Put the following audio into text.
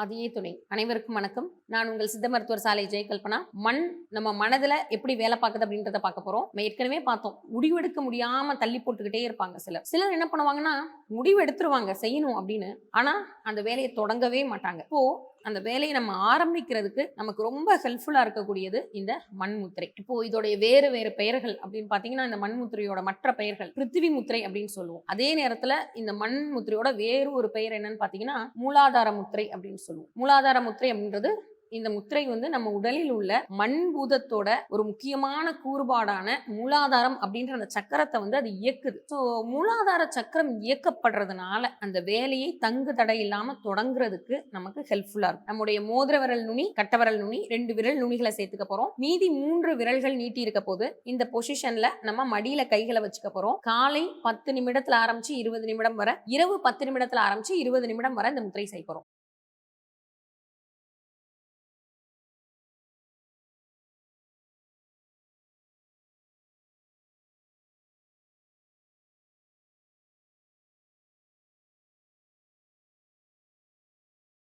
ஆதியே துணை. அனைவருக்கும் வணக்கம். நான் உங்கள் சித்த மருத்துவர் சாலை ஜெயகல்பனா. நம்ம மனதுல எப்படி வேலை பார்க்குது அப்படின்றத பார்க்க போறோம். நம்ம ஏற்கனவே பார்த்தோம். முடிவெடுக்க முடியாம தள்ளி போட்டுக்கிட்டே இருப்பாங்க சிலர். சிலர் என்ன பண்ணுவாங்கன்னா, முடிவு எடுத்துருவாங்க செய்யணும் அப்படின்னு. ஆனா அந்த வேலையை தொடங்கவே மாட்டாங்க. இப்போ அந்த வேலையை நம்ம ஆரம்பிக்கிறதுக்கு நமக்கு ரொம்ப ஹெல்ப்ஃபுல்லா இருக்கக்கூடியது இந்த மண்முத்திரை. இப்போ இதோடைய வேறு வேறு பெயர்கள் அப்படின்னு பாத்தீங்கன்னா, இந்த மண்முத்திரையோட மற்ற பெயர்கள் பிருத்திவி முத்திரை அப்படின்னு சொல்லுவோம். அதே நேரத்துல இந்த மண் முத்திரையோட வேறு ஒரு பெயர் என்னன்னு பாத்தீங்கன்னா, மூலாதார முத்திரை அப்படின்னு சொல்லுவோம். மூலாதார முத்திரை அப்படின்றது இந்த முத்திரை நம்ம உடலில் உள்ள மண் பூதத்தோட ஒரு முக்கியமான கூறுபாடான மூலாதாரம் அப்படின்ற அந்த சக்கரத்தை அது இயக்குது. ஸோ மூலாதார சக்கரம் இயக்கப்படுறதுனால அந்த வேலையை தங்கு தடை இல்லாம தொடங்குறதுக்கு நமக்கு ஹெல்ப்ஃபுல்லா இருக்கும். நம்முடைய மோதிர விரல் நுனி, கட்ட விரல் நுனி, 2 விரல் நுனிகளை சேர்த்துக்க போறோம். மீதி 3 விரல்கள் நீட்டி இருக்க போது இந்த பொசிஷன்ல நம்ம மடியில கைகளை வச்சுக்க போறோம். காலை 10 நிமிடத்துல ஆரம்பிச்சு 20 நிமிடம் வரை, இரவு 10 நிமிடத்துல ஆரம்பிச்சு 20 நிமிடம் வரை இந்த முத்திரை செய்ய போறோம்.